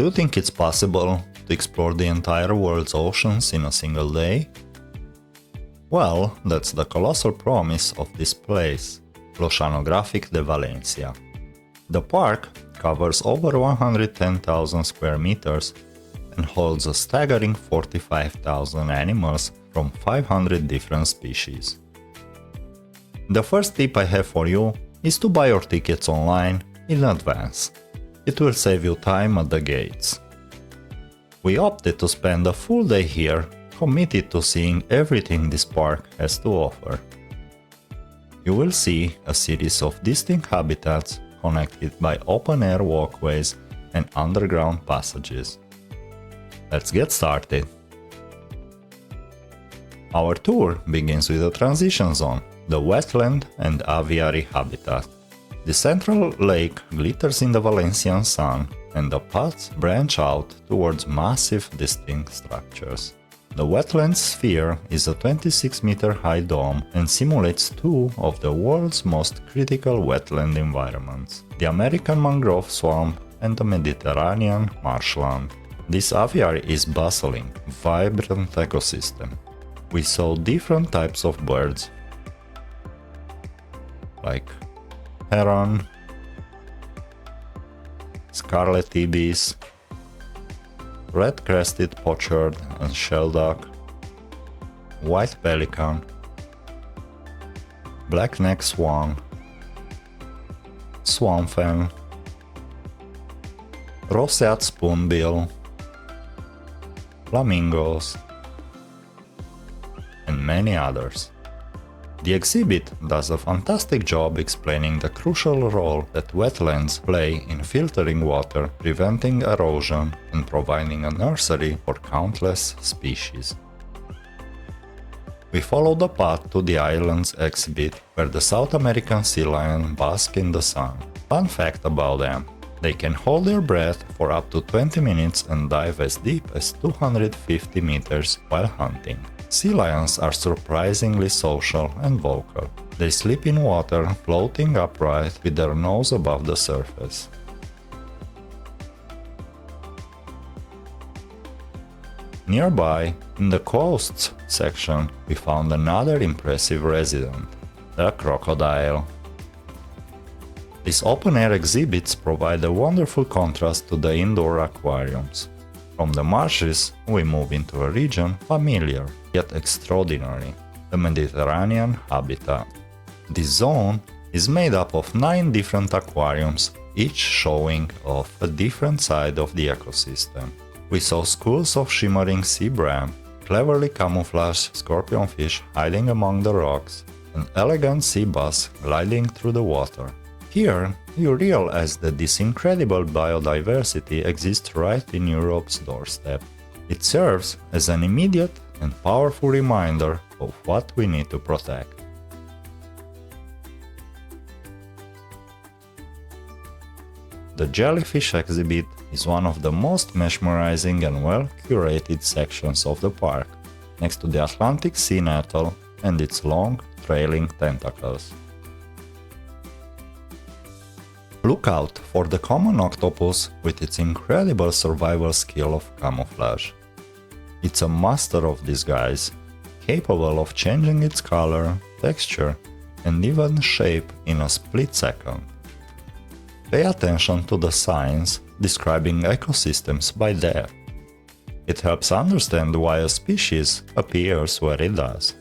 Do you think it's possible to explore the entire world's oceans in a single day? Well, that's the colossal promise of this place, Oceanogràfic de Valencia. The park covers over 110,000 square meters and holds a staggering 45,000 animals from 500 different species. The first tip I have for you is to buy your tickets online in advance. It will save you time at the gates. We opted to spend a full day here, committed to seeing everything this park has to offer. You will see a series of distinct habitats connected by open-air walkways and underground passages. Let's get started. Our tour begins with a transition zone, the wetland and aviary habitat. The central lake glitters in the Valencian sun, and the paths branch out towards massive distinct structures. The wetland sphere is a 26-meter-high dome and simulates two of the world's most critical wetland environments, the American mangrove swamp and the Mediterranean marshland. This aviary is bustling, vibrant ecosystem. We saw different types of birds, like heron, scarlet ibis, red-crested pochard and shelduck, white pelican, black-necked swan, swanfen, roseate spoonbill, flamingos, and many others. The exhibit does a fantastic job explaining the crucial role that wetlands play in filtering water, preventing erosion, and providing a nursery for countless species. We follow the path to the island's exhibit, where the South American sea lion basks in the sun. Fun fact about them: they can hold their breath for up to 20 minutes and dive as deep as 250 meters while hunting. Sea lions are surprisingly social and vocal. They sleep in water, floating upright with their nose above the surface. Nearby, in the coasts section, we found another impressive resident, the crocodile. These open-air exhibits provide a wonderful contrast to the indoor aquariums. From the marshes, we move into a region familiar, yet extraordinary, the Mediterranean habitat. This zone is made up of 9 different aquariums, each showing off a different side of the ecosystem. We saw schools of shimmering sea bram, cleverly camouflaged scorpionfish hiding among the rocks, and elegant sea bass gliding through the water. Here, you realize that this incredible biodiversity exists right in Europe's doorstep. It serves as an immediate and powerful reminder of what we need to protect. The jellyfish exhibit is one of the most mesmerizing and well-curated sections of the park, next to the Atlantic sea nettle and its long, trailing tentacles. Look out for the common octopus with its incredible survival skill of camouflage. It's a master of disguise, capable of changing its color, texture, and even shape in a split second. Pay attention to the signs describing ecosystems by depth. It helps understand why a species appears where it does.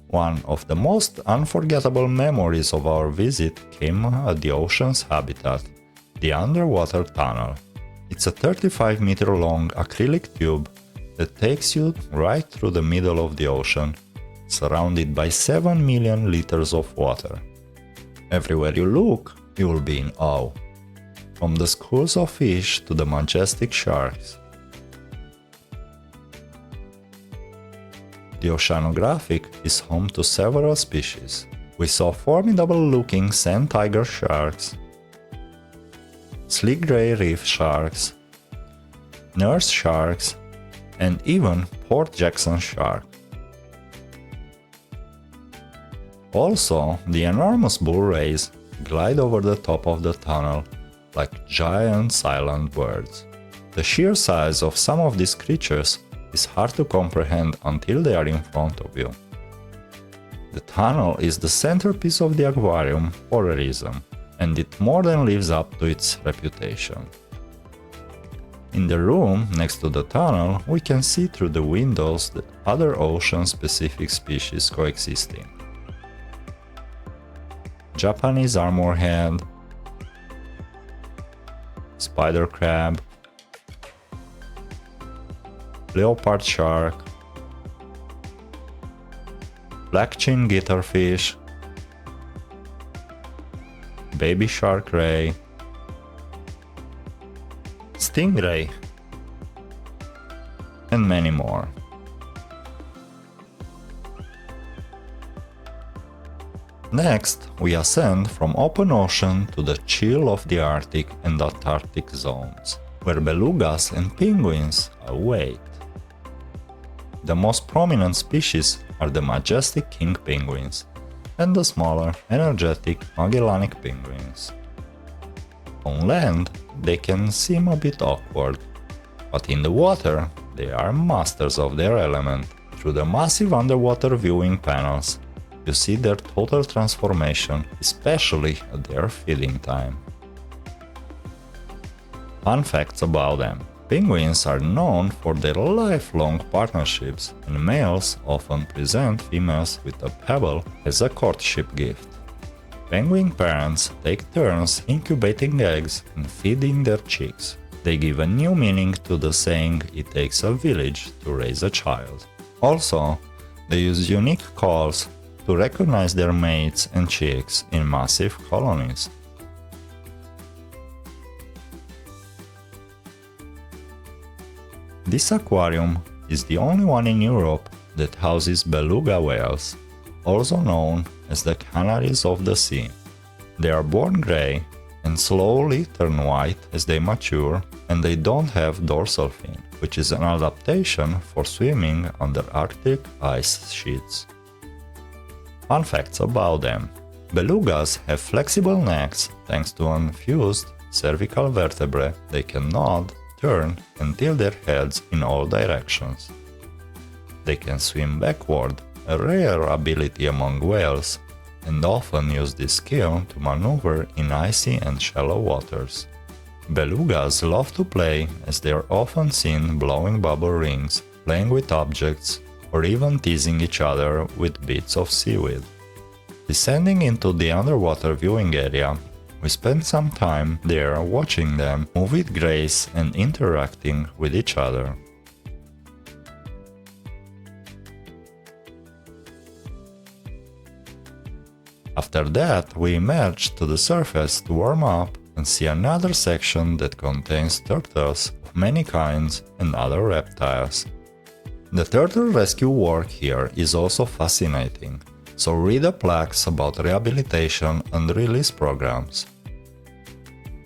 One of the most unforgettable memories of our visit came at the ocean's habitat, the underwater tunnel. It's a 35-meter-long acrylic tube that takes you right through the middle of the ocean, surrounded by 7 million liters of water. Everywhere you look, you will be in awe, from the schools of fish to the majestic sharks. The Oceanogràfic is home to several species. We saw formidable-looking sand tiger sharks, sleek gray reef sharks, nurse sharks, and even Port Jackson shark. Also, the enormous bull rays glide over the top of the tunnel, like giant silent birds. The sheer size of some of these creatures is hard to comprehend until they are in front of you. The tunnel is the centerpiece of the aquarium for a reason, and it more than lives up to its reputation. In the room next to the tunnel, we can see through the windows the other ocean-specific species coexisting. Japanese armorhead, spider crab, leopard shark, black-chin guitarfish, baby shark ray, stingray, and many more. Next, we ascend from open ocean to the chill of the Arctic and Antarctic zones, where belugas and penguins await. The most prominent species are the majestic king penguins and the smaller, energetic Magellanic penguins. On land, they can seem a bit awkward, but in the water, they are masters of their element. Through the massive underwater viewing panels, you see their total transformation, especially at their feeding time. Fun facts about them. Penguins are known for their lifelong partnerships, and males often present females with a pebble as a courtship gift. Penguin parents take turns incubating eggs and feeding their chicks. They give a new meaning to the saying, "It takes a village to raise a child." Also, they use unique calls to recognize their mates and chicks in massive colonies. This aquarium is the only one in Europe that houses beluga whales, also known as the canaries of the sea. They are born gray and slowly turn white as they mature, and they don't have dorsal fin, which is an adaptation for swimming under Arctic ice sheets. Fun facts about them. Belugas have flexible necks thanks to an fused cervical vertebrae. They can nod, turn, and tilt their heads in all directions. They can swim backward, a rare ability among whales, and often use this skill to maneuver in icy and shallow waters. Belugas love to play, as they are often seen blowing bubble rings, playing with objects, or even teasing each other with bits of seaweed. Descending into the underwater viewing area, we spend some time there watching them move with grace and interacting with each other. After that, we emerge to the surface to warm up and see another section that contains turtles of many kinds and other reptiles. The turtle rescue work here is also fascinating, so read the plaques about rehabilitation and release programs.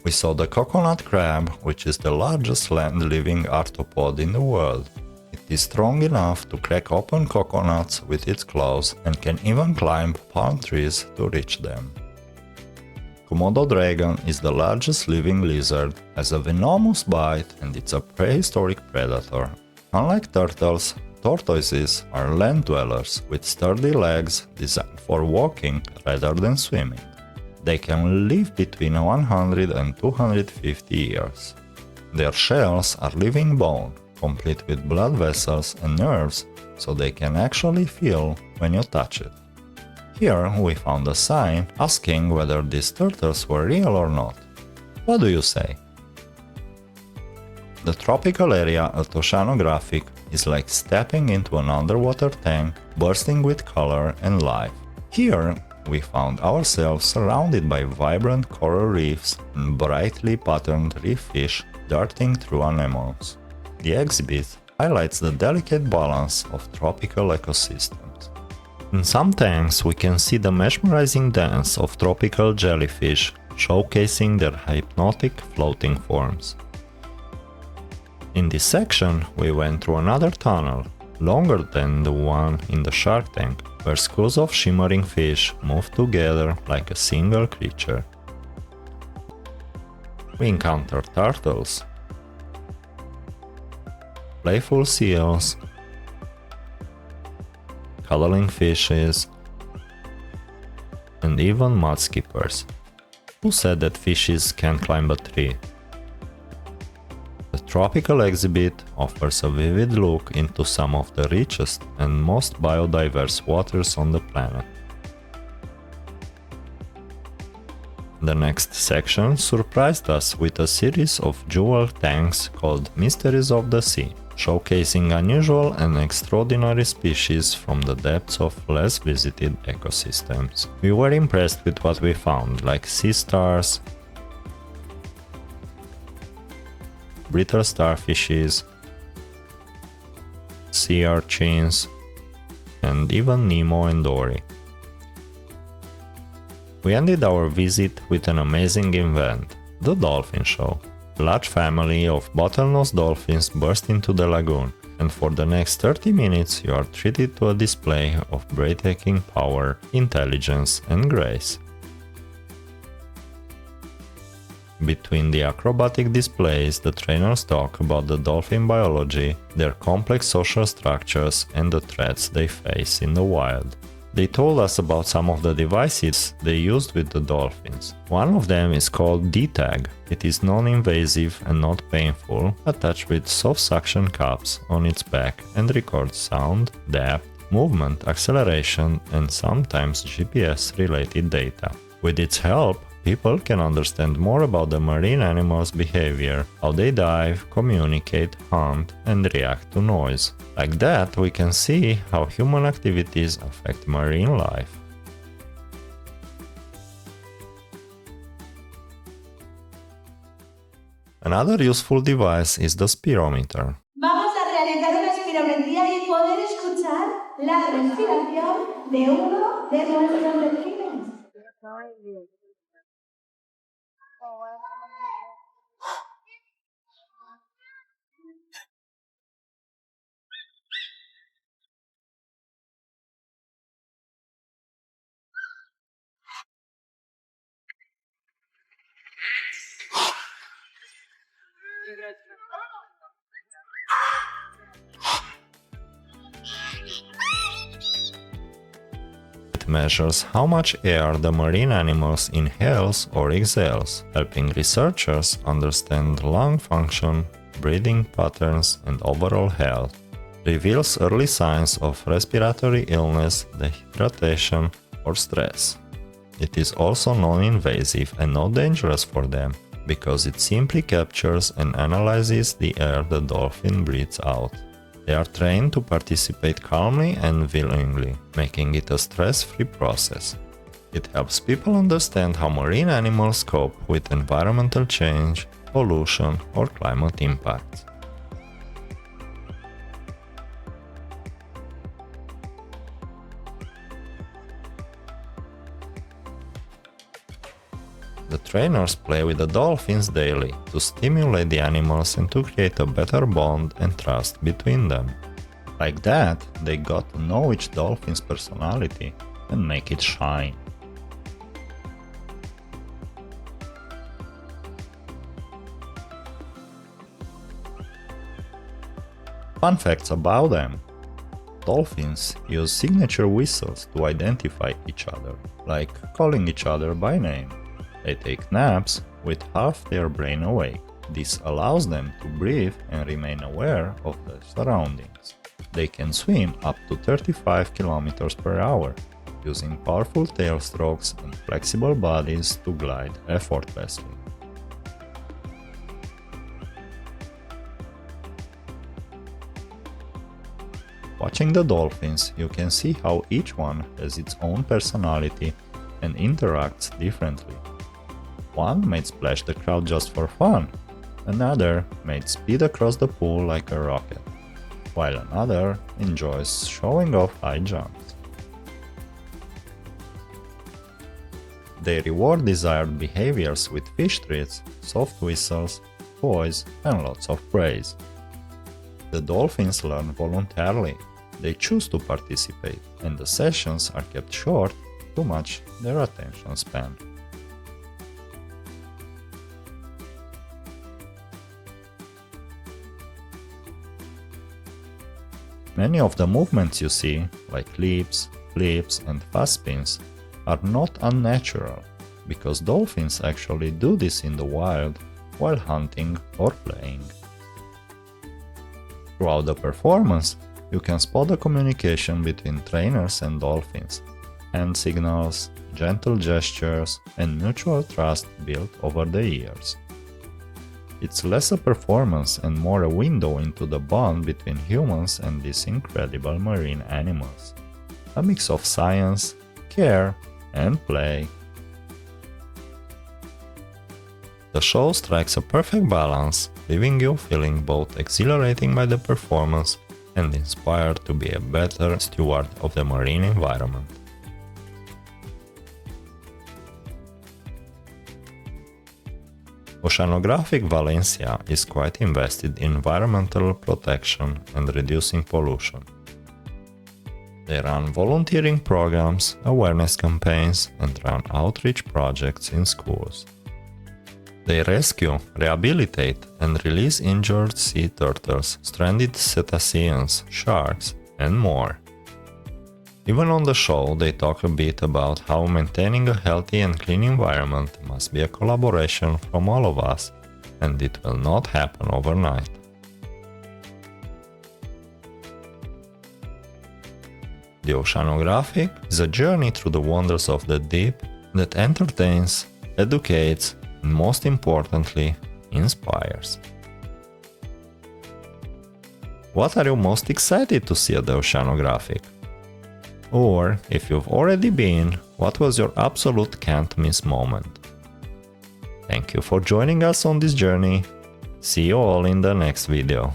We saw the coconut crab, which is the largest land-living arthropod in the world. It is strong enough to crack open coconuts with its claws and can even climb palm trees to reach them. Komodo dragon is the largest living lizard, has a venomous bite, and it's a prehistoric predator. Unlike turtles, tortoises are land dwellers with sturdy legs designed for walking rather than swimming. They can live between 100 and 250 years. Their shells are living bone, complete with blood vessels and nerves, so they can actually feel when you touch it. Here we found a sign asking whether these turtles were real or not. What do you say? The tropical area at Oceanogràfic is like stepping into an underwater tank bursting with color and life. Here we found ourselves surrounded by vibrant coral reefs and brightly patterned reef fish darting through anemones. The exhibit highlights the delicate balance of tropical ecosystems. In some tanks we can see the mesmerizing dance of tropical jellyfish, showcasing their hypnotic floating forms. In this section we went through another tunnel, longer than the one in the shark tank, where schools of shimmering fish move together like a single creature. We encounter turtles, playful seals, cuddling fishes, and even mudskippers. Who said that fishes can't climb a tree? The tropical exhibit offers a vivid look into some of the richest and most biodiverse waters on the planet. The next section surprised us with a series of jewel tanks called Mysteries of the Sea, showcasing unusual and extraordinary species from the depths of less visited ecosystems. We were impressed with what we found, like sea stars, brittle starfishes, sea urchins, and even Nemo and Dory. We ended our visit with an amazing event, the Dolphin Show. A large family of bottlenose dolphins burst into the lagoon, and for the next 30 minutes you are treated to a display of breathtaking power, intelligence, and grace. Between the acrobatic displays, the trainers talk about the dolphin biology, their complex social structures, and the threats they face in the wild. They told us about some of the devices they used with the dolphins. One of them is called D-Tag. It is non-invasive and not painful, attached with soft suction cups on its back and records sound, depth, movement, acceleration, and sometimes GPS-related data. With its help, people can understand more about the marine animals' behavior, how they dive, communicate, hunt, and react to noise. Like that, we can see how human activities affect marine life. Another useful device is the spirometer. Vamos a realizar una espirometría y poder escuchar la respiración de uno de nuestros delfines. It measures how much air the marine animals inhales or exhales, helping researchers understand lung function, breathing patterns, and overall health. Reveals early signs of respiratory illness, dehydration, or stress. It is also non-invasive and not dangerous for them, because it simply captures and analyzes the air the dolphin breathes out. They are trained to participate calmly and willingly, making it a stress-free process. It helps people understand how marine animals cope with environmental change, pollution, or climate impacts. The trainers play with the dolphins daily to stimulate the animals and to create a better bond and trust between them. Like that, they got to know each dolphin's personality and make it shine. Fun facts about them. Dolphins use signature whistles to identify each other, like calling each other by name. They take naps with half their brain awake. This allows them to breathe and remain aware of their surroundings. They can swim up to 35 km per hour, using powerful tail strokes and flexible bodies to glide effortlessly. Watching the dolphins, you can see how each one has its own personality and interacts differently. One might splash the crowd just for fun, another might speed across the pool like a rocket, while another enjoys showing off high jumps. They reward desired behaviors with fish treats, soft whistles, toys, and lots of praise. The dolphins learn voluntarily. They choose to participate, and the sessions are kept short to match their attention span. Many of the movements you see, like leaps, flips and fast spins, are not unnatural, because dolphins actually do this in the wild while hunting or playing. Throughout the performance, you can spot the communication between trainers and dolphins, hand signals, gentle gestures, and mutual trust built over the years. It's less a performance and more a window into the bond between humans and these incredible marine animals. A mix of science, care, and play. The show strikes a perfect balance, leaving you feeling both exhilarating by the performance and inspired to be a better steward of the marine environment. Oceanogràfic Valencia is quite invested in environmental protection and reducing pollution. They run volunteering programs, awareness campaigns, and run outreach projects in schools. They rescue, rehabilitate, and release injured sea turtles, stranded cetaceans, sharks, and more. Even on the show, they talk a bit about how maintaining a healthy and clean environment must be a collaboration from all of us, and it will not happen overnight. The Oceanographic is a journey through the wonders of the deep that entertains, educates, and most importantly, inspires. What are you most excited to see at the Oceanographic? Or, if you've already been, what was your absolute can't miss moment? Thank you for joining us on this journey. See you all in the next video.